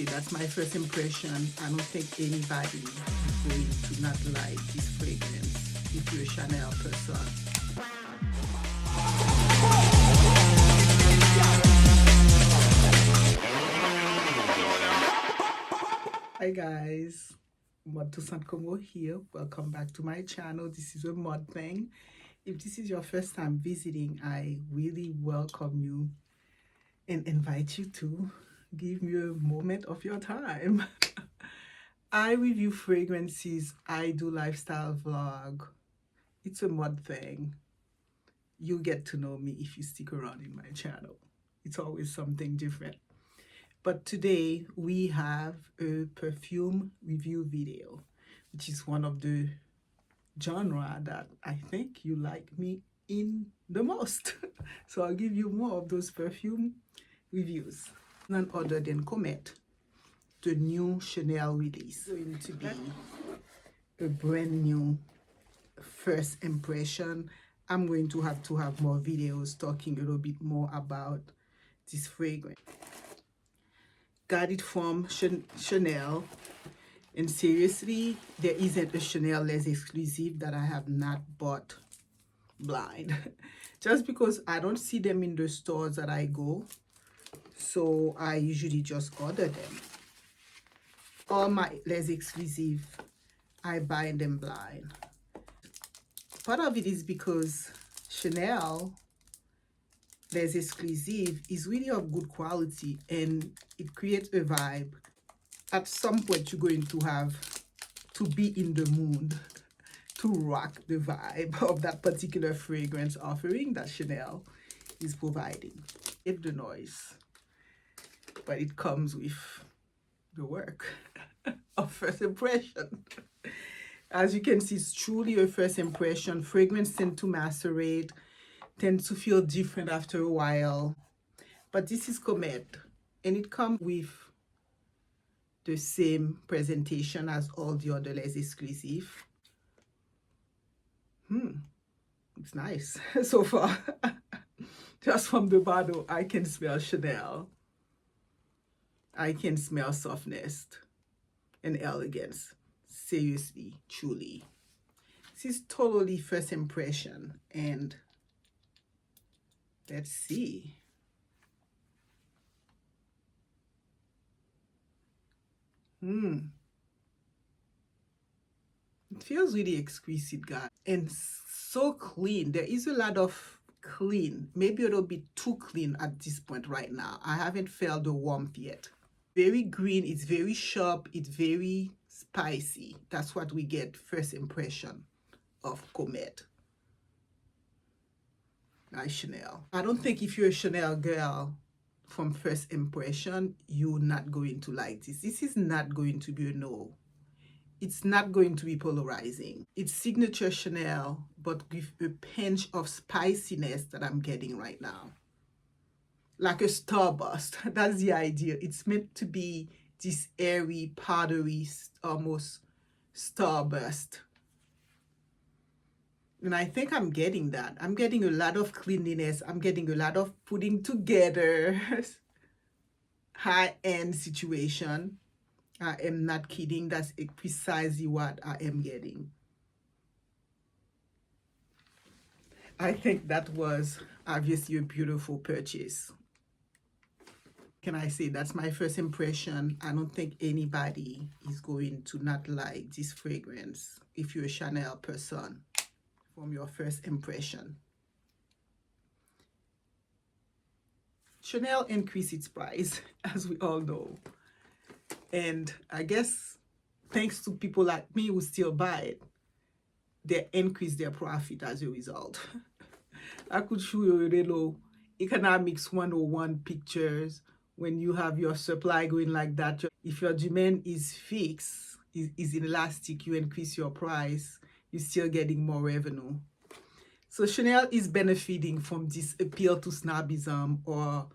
say that's my first impression. I don't think anybody is going to not like this fragrance if you're a Chanel person. Hi guys, Mod to Sankomo here. Welcome back to my channel. This is a mod thing. If this is your first time visiting, I really welcome you and invite you to give me a moment of your time. I review fragrances, I do lifestyle vlog. It's a mod thing. You'll get to know me if you stick around in my channel. It's always something different. But today we have a perfume review video, which is one of the genre that I think you like me in the most. So I'll give you more of those perfume reviews. None other than Comète, the new Chanel release. It's going to be a brand new first impression. I'm going to have more videos talking a little bit more about this fragrance. Got it from Chanel, and seriously, there isn't a Chanel Les Exclusive that I have not bought blind. Just because I don't see them in the stores that I go, so I usually just order them. All my Les Exclusive, I buy them blind. Part of it is because Chanel Les Exclusive is really of good quality and it creates a vibe. At some point, you're going to have to be in the mood to rock the vibe of that particular fragrance offering that Chanel is providing. It's the noise, but it comes with the work of first impression. As you can see, it's truly a first impression. Fragrance tend to macerate, tend to feel different after a while. But this is Comète, and it comes with the same presentation as all the other Les Exclusive. It's nice so far. Just from the bottle, I can smell Chanel. I can smell softness and elegance. Seriously, truly. This is totally first impression, and let's see. It feels really exquisite, guys, and so clean. There is a lot of clean, maybe a little bit too clean at this point right now. I haven't felt the warmth yet. Very green, it's very sharp, it's very spicy. That's what we get first impression of Comète by Chanel. I don't think if you're a Chanel girl from first impression, you're not going to like this. This is not going to be a no. It's not going to be polarizing. It's signature Chanel, but with a pinch of spiciness that I'm getting right now. Like a starburst. That's the idea. It's meant to be this airy, powdery, almost starburst. And I think I'm getting that. I'm getting a lot of cleanliness. I'm getting a lot of putting together. High-end situation. I am not kidding. That's precisely what I am getting. I think that was obviously a beautiful purchase. Can I say that's my first impression? I don't think anybody is going to not like this fragrance if you're a Chanel person from your first impression. Chanel increased its price, as we all know. And I guess thanks to people like me who still buy it, they increase their profit as a result. I could show you a little economics 101 pictures when you have your supply going like that. If your demand is fixed, is elastic, you increase your price, you're still getting more revenue. So Chanel is benefiting from this appeal to snobism or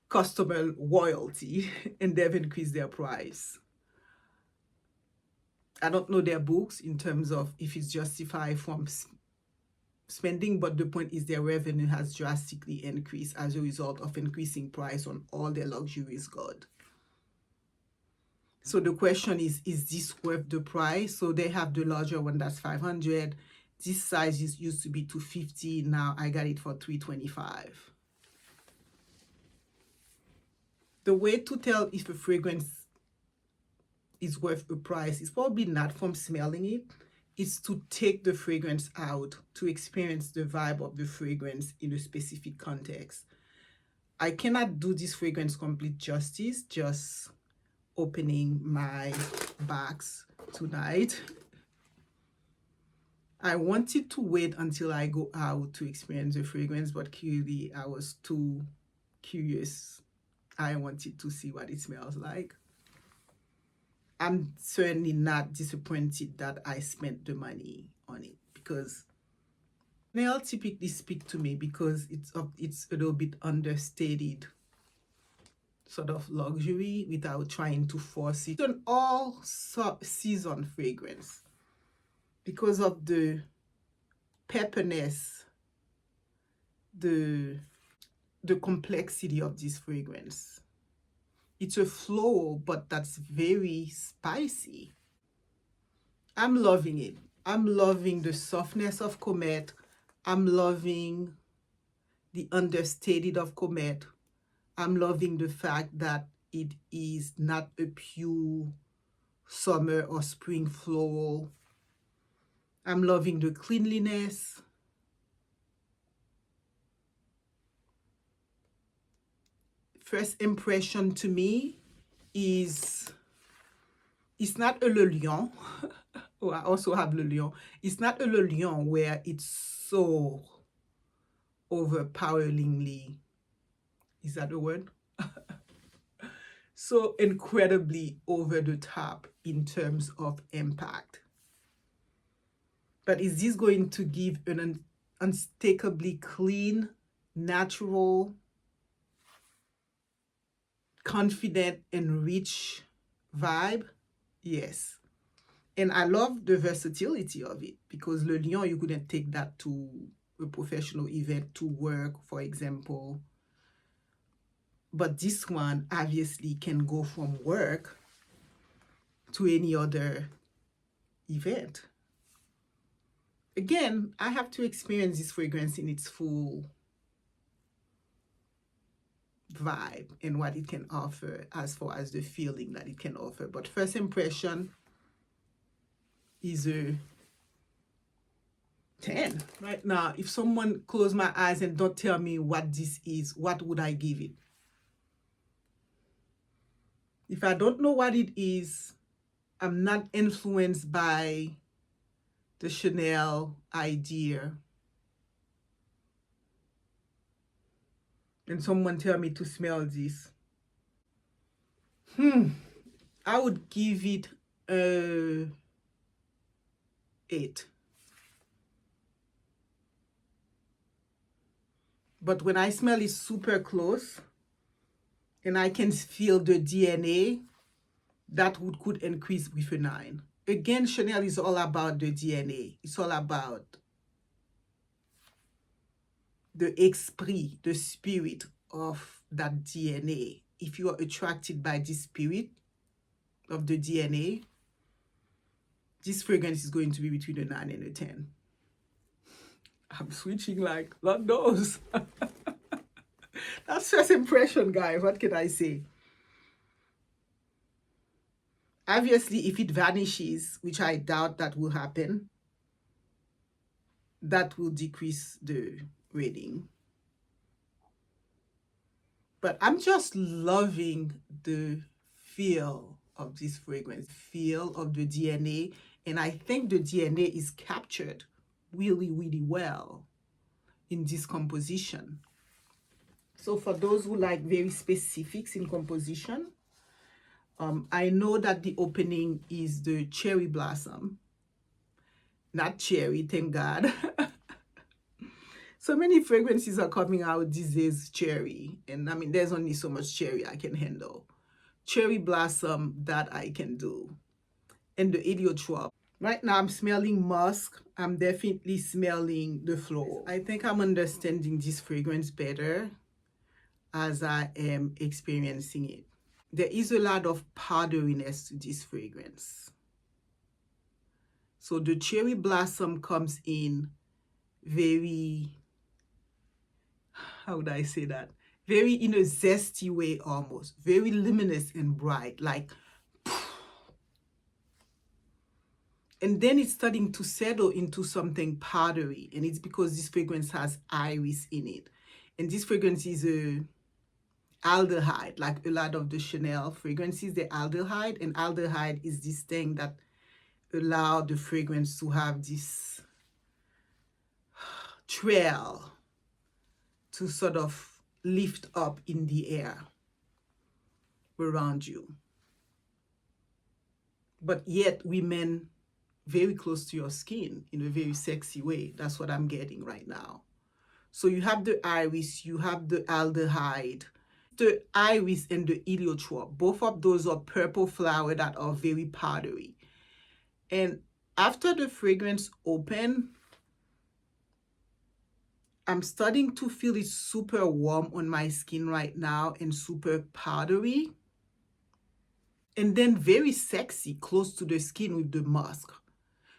customer loyalty, and they've increased their price. I don't know their books in terms of if it's justified from spending, but the point is their revenue has drastically increased as a result of increasing price on all their luxurious goods. So the question is this worth the price? So they have the larger one that's 500. This size used to be 250. Now I got it for 325. The way to tell if a fragrance is worth a price is probably not from smelling it. It's to take the fragrance out, to experience the vibe of the fragrance in a specific context. I cannot do this fragrance complete justice just opening my box tonight. I wanted to wait until I go out to experience the fragrance, but clearly I was too curious. I wanted to see what it smells like. I'm certainly not disappointed that I spent the money on it, because nail typically speak to me because it's a little bit understated sort of luxury without trying to force it. It's an all season fragrance because of the pepperness, the complexity of this fragrance. It's a floral, but that's very spicy. I'm loving it. I'm loving the softness of Comète. I'm loving the understated of Comète. I'm loving the fact that it is not a pure summer or spring floral. I'm loving the cleanliness. First impression to me is it's not a Le Lion. Oh, I also have Le Lion. It's not a Le Lion where it's so overpoweringly, is that the word? So incredibly over the top in terms of impact. But is this going to give an unmistakably clean, natural, confident, and rich vibe? Yes. And I love the versatility of it, because Le Lion, you couldn't take that to a professional event, to work, for example. But this one obviously can go from work to any other event. Again, I have to experience this fragrance in its full vibe and what it can offer as far as the feeling that it can offer. But first impression is a 10. Right now, if someone close my eyes and don't tell me what this is, what would I give it? If I don't know what it is, I'm not influenced by the Chanel idea, and someone tell me to smell this, I would give it a 8. But when I smell it super close and I can feel the DNA, that could increase with a 9. Again, Chanel is all about the DNA. It's all about the esprit, the spirit of that DNA. If you are attracted by the spirit of the DNA, this fragrance is going to be between a 9 and a 10. I'm switching like Lord knows. That's first impression, guys. What can I say? Obviously, if it vanishes, which I doubt that will happen, that will decrease the rating. But I'm just loving the feel of this fragrance, feel of the DNA. And I think the DNA is captured really, really well in this composition. So for those who like very specifics in composition, I know that the opening is the cherry blossom, not cherry, thank God. So many fragrances are coming out these days, cherry. And I mean, there's only so much cherry I can handle. Cherry blossom, that I can do. And the heliotrope. Right now, I'm smelling musk. I'm definitely smelling the floral. I think I'm understanding this fragrance better as I am experiencing it. there is a lot of powderiness to this fragrance. So the cherry blossom comes in very, how would I say that? Very in a zesty way almost. Very luminous and bright, like, and then it's starting to settle into something powdery. And it's because this fragrance has iris in it. And this fragrance is a aldehyde, like a lot of the Chanel fragrances, the aldehyde. And aldehyde is this thing that allow the fragrance to have this trail to sort of lift up in the air around you. But yet remain very close to your skin in a very sexy way. That's what I'm getting right now. So you have the iris, you have the aldehyde. The iris and the heliotrope, both of those are purple flowers that are very powdery. And after the fragrance open, I'm starting to feel it super warm on my skin right now and super powdery. And then very sexy close to the skin with the musk.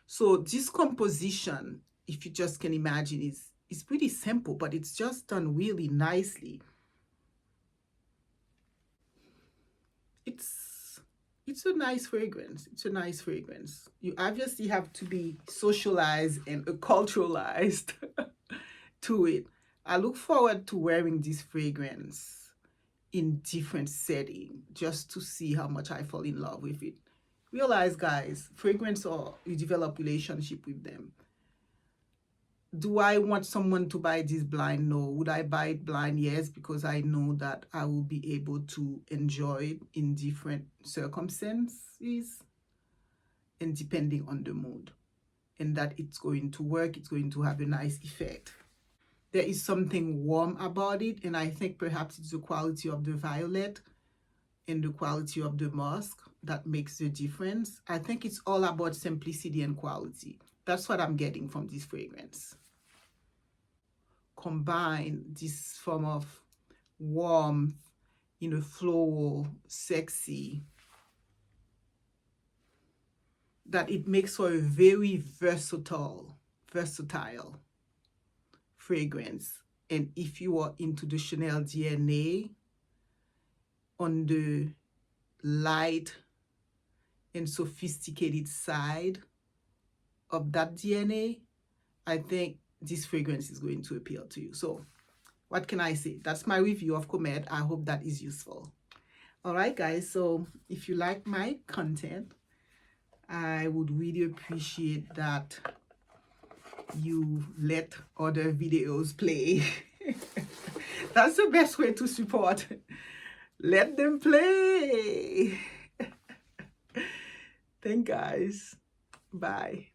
So this composition, if you just can imagine, is pretty simple, but it's just done really nicely. It's a nice fragrance. It's a nice fragrance. You obviously have to be socialized and culturalized to it. I look forward to wearing this fragrance in different settings just to see how much I fall in love with it. Realize, guys, fragrance, or you develop relationship with them. Do I want someone to buy this blind? No. Would I buy it blind? Yes, because I know that I will be able to enjoy it in different circumstances and depending on the mood. And that it's going to work, it's going to have a nice effect. There is something warm about it, and I think perhaps it's the quality of the violet and the quality of the musk that makes the difference. I think it's all about simplicity and quality. That's what I'm getting from this fragrance. Combine this form of warmth, floral, sexy, that it makes for a very versatile fragrance. And if you are into the Chanel DNA, on the light and sophisticated side of that DNA, I think this fragrance is going to appeal to you. So what can I say? That's my review of Comète. I hope that is useful. All right, guys. So if you like my content, I would really appreciate that you let other videos play. That's the best way to support. Let them play. Thank guys. Bye.